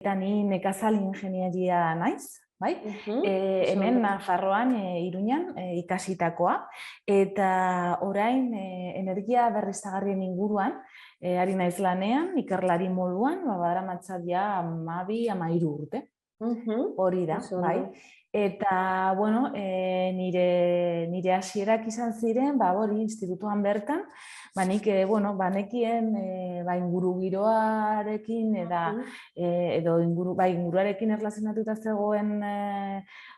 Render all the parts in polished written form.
Eta ni nekazal ingenieria naiz, bai? Hemen Nafarroan, Iruñan ikasitakoa, eta orain energia berriztagarrien inguruan ari naiz lanean, ikerlari moduan, badaramatza ja 12-13 urte. Hori da, bai. Eta, bueno, nire hasierak izan ziren, hori, institutuan bertan, nik, nekien ingurugiroarekin edo inguruarekin erlazionatuta zegoen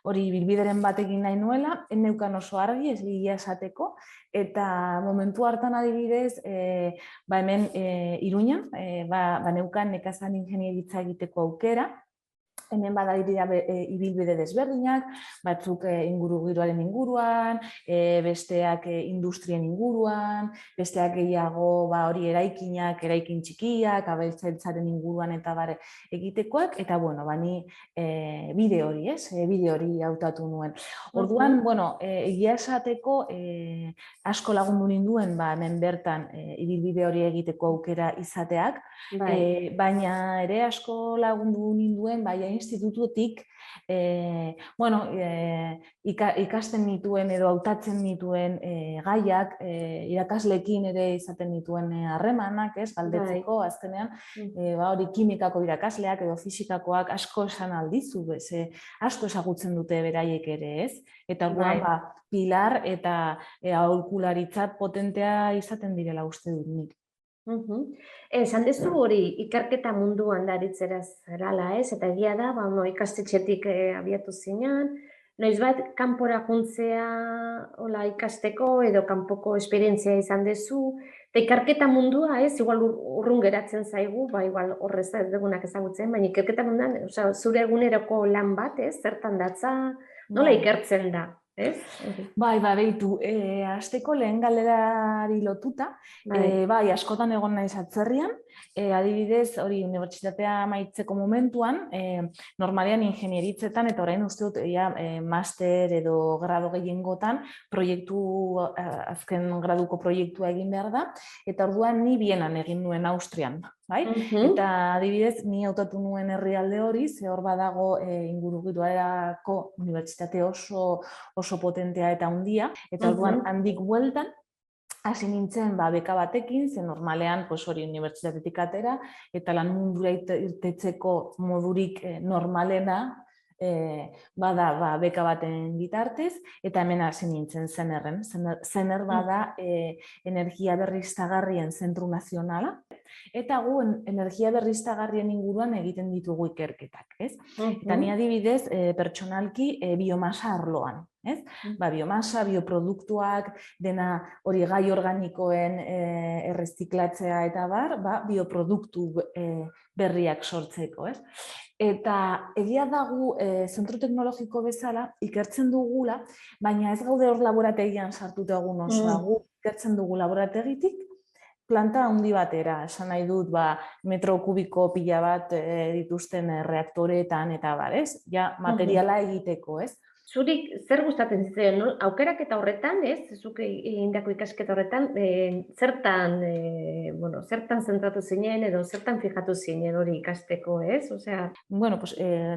hori bilbideren batekin nahi nuela, neukan oso argi, ez egia esateko, eta momentu hartan adibidez, hemen Iruñan, neukan nekazal ingenieritza egiteko aukera, hemen badira ibilbide desberdinak, batzuk ingurugiroaren inguruan, besteak industrien inguruan, besteak gehiago hori eraikin txikiak, abeltzaintzaren inguruan eta bare egitekoak, eta ni bide hori hautatu nuen. Orduan, egia esateko asko lagundu ninduen hemen bertan ibilbide hori egiteko aukera izateak, baina ere asko lagundu ninduen institututik ikasten nituen edo hautatzen nituen gaiak, irakasleekin ere izaten nituen harremanak, galdetzeko, azkenean, hori kimikako irakasleak edo fisikakoak asko esan aldizu, asko ezagutzen dute beraiek ere, ez? Eta orduan, pilar eta aholkularitza potentea izaten direla uste dut nik. Esan dezu hori ikerketa munduan aritzera zarela, ez? Eta egia da, ikastetxetik abiatu zinean, noizbait kanpora juntzea ikasteko edo kanpoko esperientzia izan dezu, eta ikerketa mundua, ez? Igual urrun geratzen zaigu, igual horrez ez dugunak ezagutzen, baina ikerketa munduan, zure eguneroko lan bat, ez? Zertan datza, nola ikertzen da? Behitu, hasteko lehen galderari lotuta, askotan egon naiz atzerrian, adibidez, hori unibertsitatea amaitzeko momentuan, normalean ingenieritzetan, eta orain uste dut, master edo grado gehiengotan, azken graduko proiektua egin behar da, eta orduan ni Bienan egin nuen Austrian. Eta adibidez, ni hautatu nuen herrialde hori, ze hor badago ingurugiroarako unibertsitate oso potentea eta handia, eta orduan handik bueltan, hasi nintzen beka batekin, ze normalean hori unibertsitatetik atera, eta lan mundura irtetzeko modurik normalena, bada beka baten bitartez, eta hemen hasi nintzen Zenerren. Zener bada energia berriztagarrien zentru nazionala, eta gu energia berriztagarrien inguruan egiten ditugu ikerketak, ez? Eta ni adibidez, pertsonalki biomasa arloan, ez? Biomasa, bioproduktuak, dena hori gai organikoen erreziklatzea eta bioproduktu berriak sortzeko, ez? Eta egia dagu zentro teknologiko bezala ikertzen dugula, baina ez gaude hor laborategian sartuta egun osoa, gu ikertzen dugu laborategitik, planta handi batera, esan nahi dut, metro kubiko pila bat dituzten reaktoreetan eta barez, materiala egiteko, ez? Zurik, zer gustatzen zitzen, aukeraketa horretan, ez? Zuk egindako ikasketa horretan, zertan zentratu zinen edo zertan fijatu zinen hori ikasteko, ez?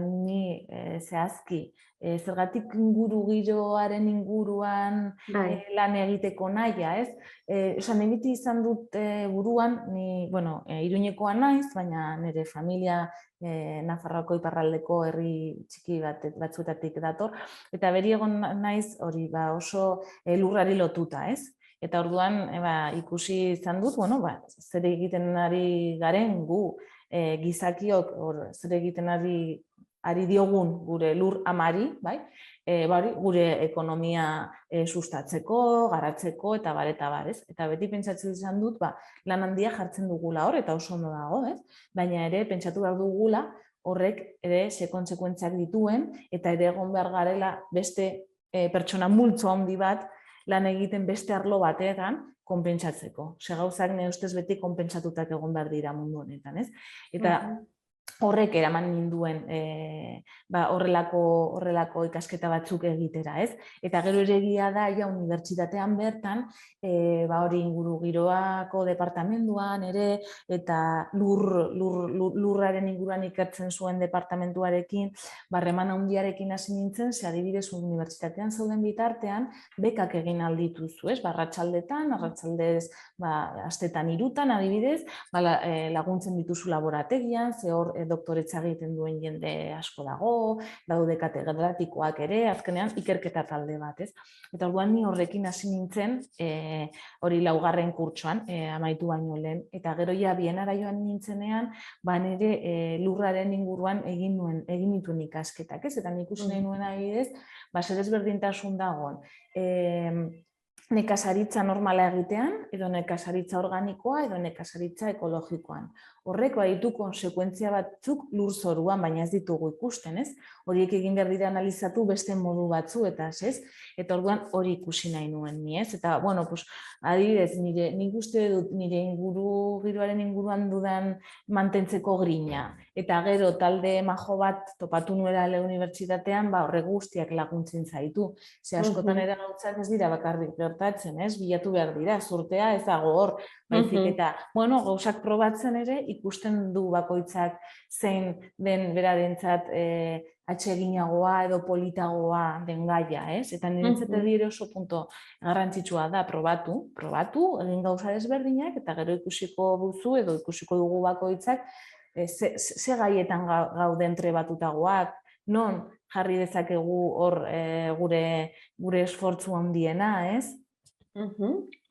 Ni zehazki, zergatik ingurugiroaren inguruan lan egiteko nahia, ez? Esan egite izan dut buruan, ni, Iruñekoa naiz, baina nire familia Nafarroako iparraldeko herri txiki batzuetatik dator, eta beri egon naiz hori oso lurrari lotuta, ez? Eta orduan ikusi izan dut, zer egiten ari garen gu gizakiok, zer egiten ari diogun gure lur amari, gure ekonomia sustatzeko, garatzeko eta ez? Eta beti pentsatzen izan dut, lan handia jartzen dugula hor, eta oso ondo dago, ez? Baina ere, pentsatu behar dugula, horrek ere ze kontsekuentziak dituen, eta ere egon behar garela beste pertsona multzo handi bat lan egiten beste arlo batean konpentsatzeko. Gauzak ne ustez beti konpentsatutak egon behar dira mundu honetan, ez? Eta horrek eraman ninduen horrelako ikasketa batzuk egitera, ez? Eta gero ere egia da, ja, unibertsitatean bertan, hori ingurugiroako departamentuan ere, eta lurraren inguruan ikertzen zuen departamentuarekin, harreman handiarekin hasi nintzen, ze adibidez unibertsitatean zauden bitartean, bekak egin aldituzu, ez? Arratsaldetan, arratsaldez, astetan 3 adibidez, laguntzen dituzu laborategian, ze hor doktoretza egiten duen jende asko dago, daude katedratikoak ere, azkenean ikerketa talde bat, ez? Eta orduan ni horrekin hasi nintzen, hori 4. kurtsoan, amaitu baino lehen, eta gero ja Bienara joan nintzenean, nire lurraren inguruan egin nituen ikasketak, ez? Eta nik ikusi nahi nuen adibidez, zer ezberdintasun dagoen. Nekazaritza normala egitean, edo nekazaritza organikoa, edo nekazaritza ekologikoan. Horrek baditu konsekuentzia batzuk lurzoruan, baina ez ditugu ikusten, ez? Horiek egin behar dira analizatu beste modu batzuetaz, ez? Eta orduan hori ikusi nahi nuen ni, ez? Eta, adibidez, nik uste dut nire giroaren inguruan dudan mantentzeko grina. Eta gero talde majo bat topatu nuela unibertsitatean, horrek guztiak laguntzen zaitu. Ze askotan ere gautzak ez dira bakarrik gertatzen, ez? Bilatu behar dira, zurtea ez dago hor, baizik eta, gauzak probatzen ere, ikusten du bakoitzak zein den berarentzat atseginagoa edo politagoa den gaia, ez? Eta niretzat ere oso punto garrantzitsua da probatu, egin gauza desberdinak, eta gero ikusiko duzu edo ikusiko dugu bakoitzak ze gaietan gauden trebatutagoak, non jarri dezakegu hor gure esfortzu handiena, ez?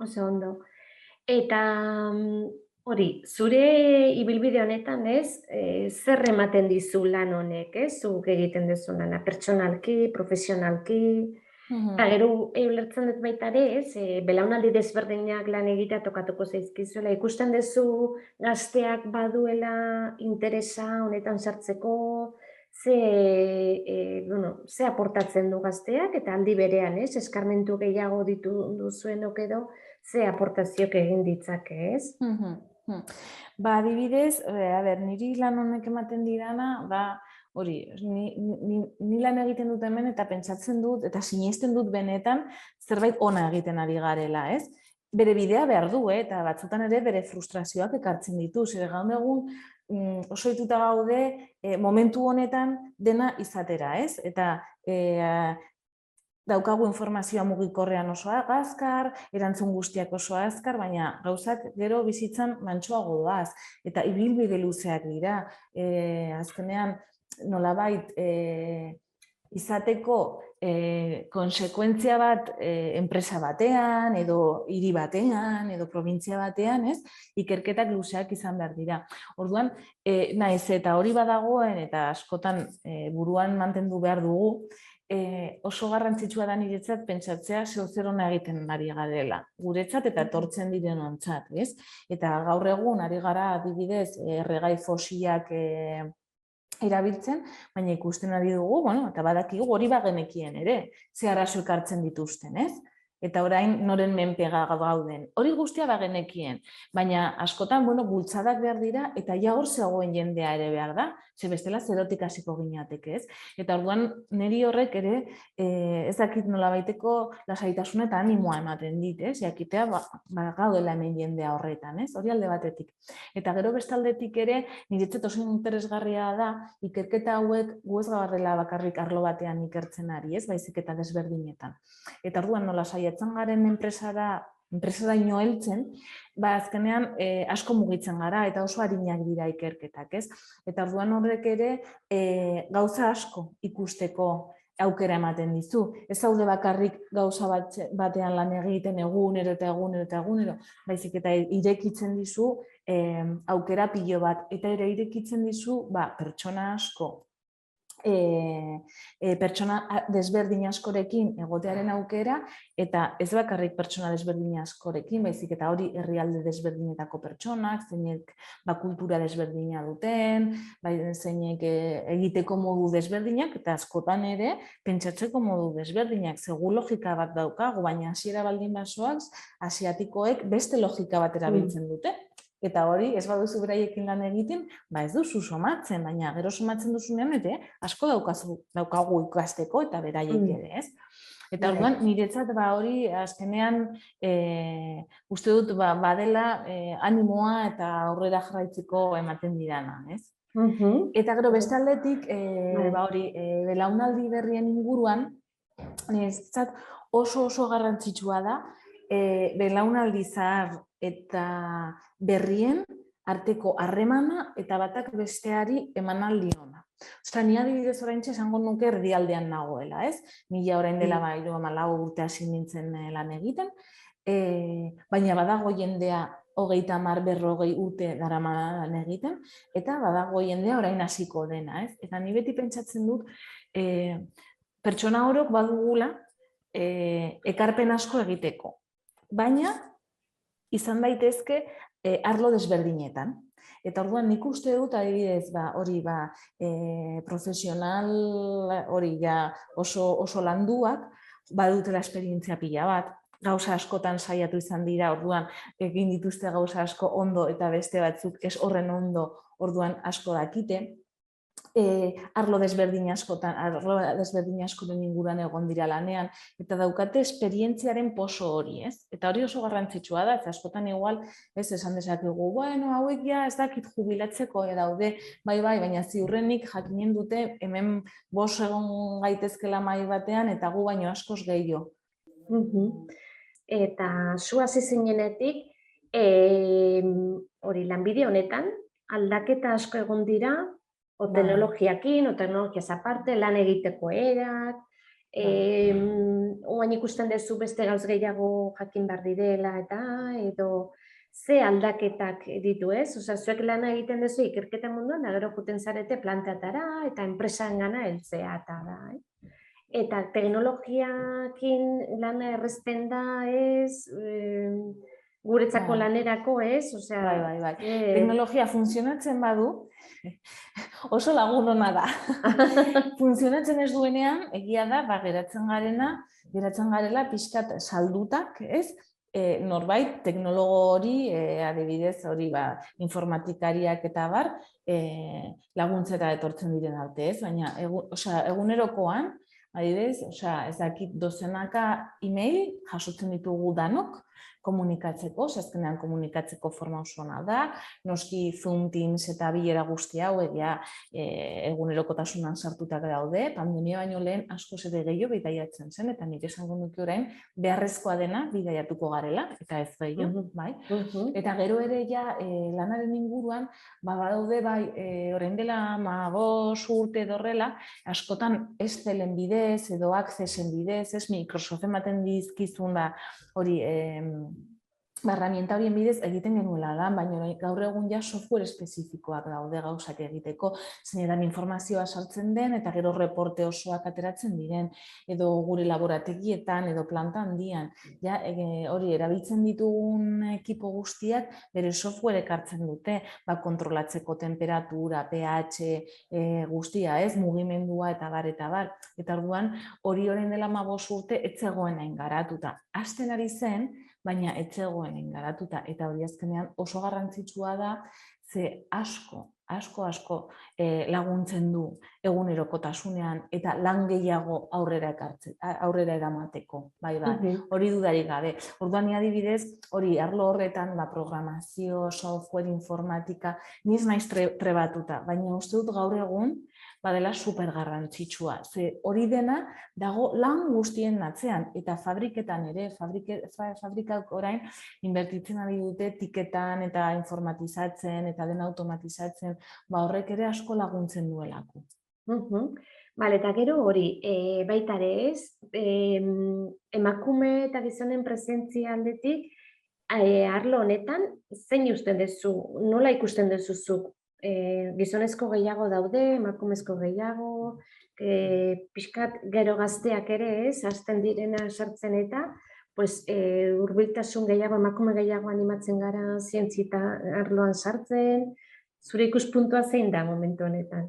Oso ondo. Eta hori, zure ibilbide honetan, ez, zer ematen dizu lan honek, ez? Zuk egiten duzu lana, pertsonalki, profesionalki, eta gero ulertzen dut baita ere, ez, belaunaldi desberdinak lan egitea tokatuko zaizkizuela, ikusten duzu gazteak baduela interesa honetan sartzeko, ze aportatzen du gazteak, eta aldi berean, ez, eskarmentu gehiago duzuenok edo, ze aportazioak egin ditzake, ez? Adibidez, niri lan honek ematen didana, hori, ni lan egiten dut hemen eta pentsatzen dut, eta sinesten dut benetan, zerbait ona egiten ari garela, ez? Bere bidea behar du, eta batzutan ere bere frustrazioak ekartzen ditu, zer gaur egun oso ohituta gaude momentu honetan dena izatera, ez? Eta daukagu informazioa mugikorrean oso azkar, erantzun guztiak oso azkar, baina gauzak gero bizitzan mantsoago doaz, eta ibilbide luzeak dira. Azkenean, nolabait, izateko konsekuentzia bat enpresa batean, edo hiri batean, edo probintzia batean, ez? Ikerketak luzeak izan behar dira. Orduan, naiz eta hori badagoen, eta askotan buruan mantendu behar dugu, oso garrantzitsua da niretzat pentsatzea zer ona egiten ari garela. Guretzat eta etortzen direnontzat, ez? Eta gaur egun ari gara adibidez erregai fosilak erabiltzen, baina ikusten ari dugu, eta badakigu hori bagenekien ere, ze arazo ekartzen dituzten, ez? Eta orain noren menpega gauden. Hori guztia bagenekien, baina askotan, bultzadak behar dira, eta ja hor zegoen jendea ere behar da, ze bestela zerotik hasiko gineatek, ez? Eta orduan niri horrek ere, ez dakit nolabaiteko lasaitasun eta animoa ematen dit, ez? Jakitea gaudela hemen jendea horretan, ez? Hori alde batetik. Eta gero bestaldetik ere, niretzat oso interesgarria da, ikerketa hauek gu ez garela bakarrik arlo batean ikertzen ari, ez? Baizik eta desberdinetan. Eta orduan nola saiatzen garen enpresaraino heltzen, azkenean asko mugitzen gara eta oso arinak dira ikerketak, ez? Eta orduan horrek ere gauza asko ikusteko aukera ematen dizu. Ez zaude bakarrik gauza batean lan egiten egunero eta egunero, baizik eta irekitzen dizu aukera pilo bat, eta ere irekitzen dizu pertsona asko, pertsona desberdin askorekin egotearen aukera, eta ez bakarrik pertsona desberdin askorekin, baizik eta hori herrialde desberdinetako pertsonak, zeinek kultura desberdina duten, zeinek egiteko modu desberdinak, eta askotan ere pentsatzeko modu desberdinak, segu logika bat daukagu, baina hasiera baldin basoak asiatikoek beste logika bat erabiltzen dute. Eta hori, ez baduzu beraiekin lan egiten, ez duzu somatzen, baina gero somatzen duzunean, asko daukagu ikasteko eta beraiek ere, ez? Eta orduan, niretzat hori azkenean uste dut badela animoa eta aurrera jarraitzeko ematen didana, ez? Eta gero beste aldetik, belaunaldi berrien inguruan, niretzat oso garrantzitsua da, belaunaldi zahar eta berrien arteko harremana eta batak besteari emanaldi ona. Osta, ni adibidez oraintxe esango nuke erdialdean nagoela, ez? Mila orain dela 34 urte hasi nintzen lan egiten, baina badago jendea 30-40 urte darama lan egiten, eta badago jendea orain hasiko dena, ez? Eta ni beti pentsatzen dut, pertsona orok badugula ekarpen asko egiteko, baina izan daitezke arlo desberdinetan. Eta orduan nik uste dut, adibidez, hori profesional, hori oso landuak, badutela esperientzia pila bat, gauza askotan saiatu izan dira, orduan egin dituzte gauza asko ondo eta beste batzuk ez horren ondo, orduan asko dakite. Arlo desberdin askoren inguruan egon dira lanean, eta daukate esperientziaren poso hori, ez? Eta hori oso garrantzitsua da, eta askotan igual, ez esan dezakegu, hauek ja ez dakit jubilatzeko daude, baina ziurrenik jakinen dute hemen 5 egon gaitezkela mahai batean, eta gu baino askoz gehiago. Eta zu hasi zinenetik, hori lanbide honetan, aldaketa asko egon dira, o teknologiakin, o teknologiaz aparte, lan egiteko erak, oain ikusten duzu beste gauz gehiago jakin behar direla, eta edo ze aldaketak ditu, ez? Osa, zuek lan egiten duzu ikerketa munduan, da gero juten zarete plantatara, eta enpresan gana heltzea eta da, Eta teknologiakin lan errezten da, ez? Guretzako lanerako, ez? Bai. Teknologia funtzionatzen badu, oso lagun ona da. Funtzionatzen ez duenean, egia da, geratzen garela pixkat saldutak, ez? Norbait, teknologo hori, adibidez, hori informatikariak eta bar, laguntzera etortzen diren arte, ez? Baina, egunerokoan, adibidez, ez dakit dozenaka e-mail jasotzen ditugu danok, komunikatzeko, azkenean komunikatzeko forma oso ona da, noski Zoom, Teams eta bilera guzti hau egunerokotasunan sartutak daude, pandemia baino lehen asko ere gehiago bidaiatzen zen, eta nik esango nuke orain beharrezkoa dena bidaiatuko garela, eta ez gehiago, bai. Eta gero ere lanaren inguruan, badaude orain dela 5 urte dorrela, askotan Excelen bidez edo Accesen bidez, Microsoft ematen dizkizun hori herramienta horien bidez egiten genuela da, baina gaur egun software espezifikoak daude gauzak egiteko, zeinetan informazioa sartzen den eta gero reporte osoak ateratzen diren, edo gure laborategietan edo planta handian. Hori erabiltzen ditugun ekipo guztiak bere software ekartzen dute, kontrolatzeko temperatura, pH guztia, mugimendua eta bar. Eta orduan hori orain dela 15 urte ez zegoen hain garatuta. Hasten ari zen, baina ez zegoen garatuta, eta hori azkenean oso garrantzitsua da, ze asko laguntzen du egunerokotasunean eta lan gehiago aurrera eramateko, hori dudarik gabe. Orduan adibidez, hori arlo horretan, programazio, software, informatika, ni ez naiz trebatuta, baina uste dut gaur egun badela super garrantzitsua. Ze hori dena dago lan guztien atzean, eta fabriketan ere, fabrikak orain inbertitzen ari dute tiketan eta informatizatzen eta dena automatizatzen, horrek ere asko laguntzen duelako. Eta gero hori, baita ere ez, emakume eta gizonen presentzia aldetik, arlo honetan, zein ikusten duzu, nola ikusten duzuzuk? Gizonezko gehiago daude, emakumezko gehiago, pixkat gero gazteak ere ez, hasten direna sartzen eta, hurbiltasun gehiago, emakume gehiago animatzen gara zientzia arloan sartzen, zure ikuspuntua zein da momentu honetan?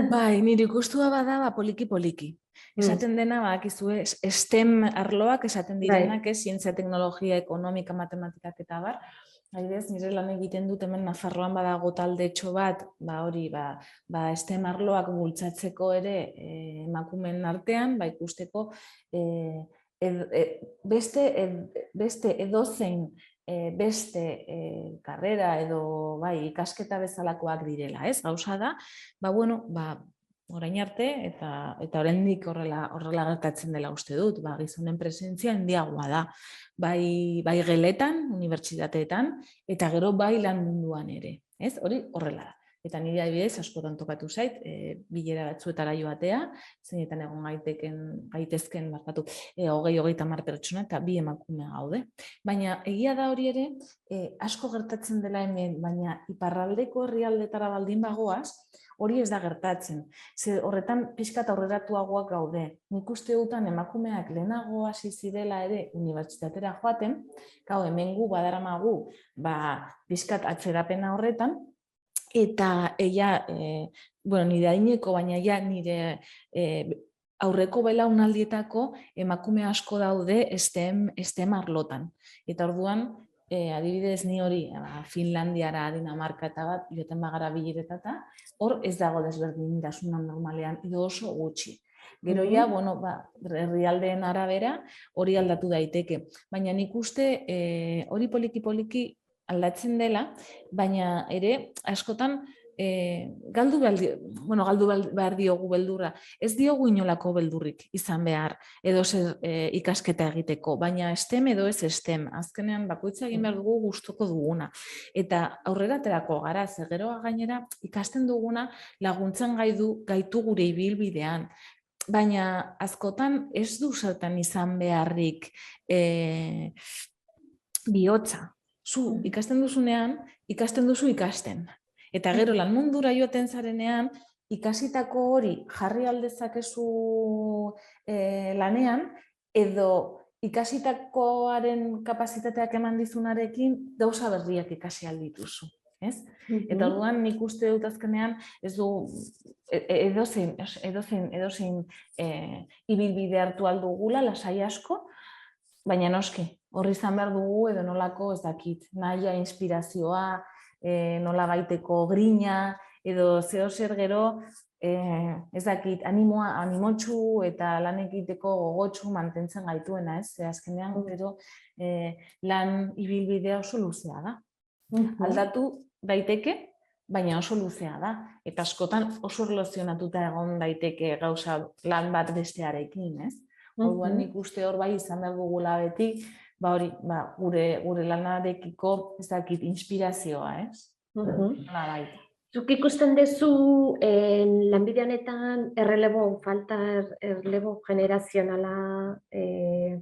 Bai, nire ikustua bada poliki-poliki. Esaten dena, STEM arloak esaten direnak, zientzia, teknologia, ekonomika, matematikak eta bar, Adibidez, nire lan egiten dut hemen Nafarroan badago taldetxo bat, hori, STEM arloak bultzatzeko ere emakumeen artean, ikusteko beste edozein beste karrera edo ikasketa bezalakoak direla, ez? Gauza da, orain arte, eta oraindik horrela gertatzen dela uste dut, gizonen presentzia handiagoa da, bai geletan, unibertsitateetan, eta gero bai lan munduan ere, ez? Hori horrela da. Eta nire adibidez askotan tokatu zait, bilera batzuetara joatea, zeinetan egon gaitezken 20-30 pertsona eta 2 emakume gaude. Baina egia da hori ere, asko gertatzen dela hemen, baina iparraldeko herrialdetara baldin bagoaz, hori ez da gertatzen. Ze horretan pixkat aurreratuagoak gaude. Nik uste dutan emakumeak lehenago hasi zirela ere unibertsitatera joaten, hemen gu badaramagu pixkat atzerapena horretan, eta nire adineko, baina nire aurreko belaunaldietako emakume asko daude STEM arlotan. Eta orduan, adibidez ni hori Finlandiara, Dinamarka eta bat, joten bagara bileretata, hor ez dago desberdintasuna normalean, edo oso gutxi. Gero herrialdeen arabera hori aldatu daiteke. Baina nik uste hori poliki-poliki aldatzen dela, baina ere askotan galdu behar diogu beldurra. Ez diogu inolako beldurrik izan behar edo ikasketa egiteko, baina STEM edo ez STEM. Azkenean bakoitza egin behar dugu gustuko duguna. Eta aurrera aterako gara, geroa gainera ikasten duguna laguntzen gaitu gure ibilbidean. Baina askotan ez du zertan izan beharrik bihotza. Zu ikasten duzunean, ikasten duzu ikasten. Eta gero lan mundura joaten zarenean, ikasitako hori jarri aldezakezu lanean, edo ikasitakoaren kapazitateak eman dizunarekin gauza berriak ikasi aldituzu. Eta orduan nik uste dut azkenean ez du edozein ibilbide hartu aldugula, lasai asko, baina noski, horri izan behar dugu edo nolako ez dakit, nahia inspirazioa, nola baiteko grina, edo zeo zer gero, ez dakit, animotxu eta lan egiteko gogotxu mantentzen gaituena, ez? Azkenean gero lan ibilbidea oso luzea da. Aldatu daiteke, baina oso luzea da. Eta askotan oso relazionatuta egon daiteke gauza lan bat bestearekin, ez? Orduan nik uste hor izan behar dugula beti, gure lanarekiko ez dakit inspirazioa, ez? Zuk ikusten duzu lanbide honetan errelebo generazionala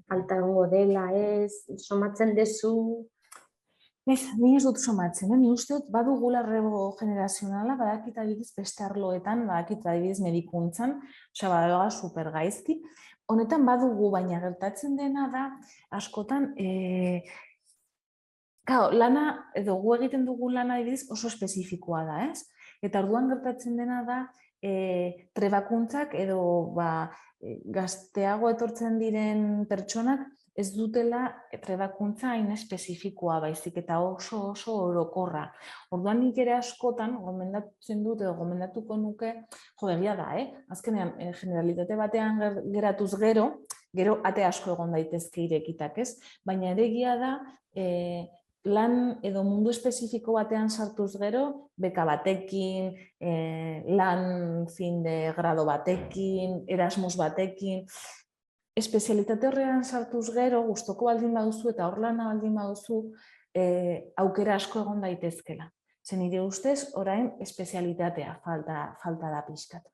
falta egongo dela, ez? Somatzen duzu? Ni ez dut somatzen, ni uste dut badugula errelebo generazionala, badakit adibidez beste arloetan, badakit adibidez medikuntzan, badagoa supergaizki. Honetan badugu, baina gertatzen dena da, askotan, lana, edo gu egiten dugu lana adibidez oso espezifikoa da, ez? Eta orduan gertatzen dena da, trebakuntzak edo gazteago etortzen diren pertsonak ez dutela trebakuntza hain espezifikoa baizik eta oso orokorra. Orduan nik ere askotan gomendatzen dut edo gomendatuko nuke, egia da, azkenean generalitate batean geratuz gero ate asko egon daitezke irekitak, ez? Baina ere egia da, lan edo mundu espezifiko batean sartuz gero, beka batekin, lan fin de grado batekin, Erasmus batekin, espezialitate horrean sartuz gero, gustoko baldin baduzu eta hor lana baldin baduzu, aukera asko egon daitezkela. Zen nire ustez, orain espezialitatea falta da pixkat.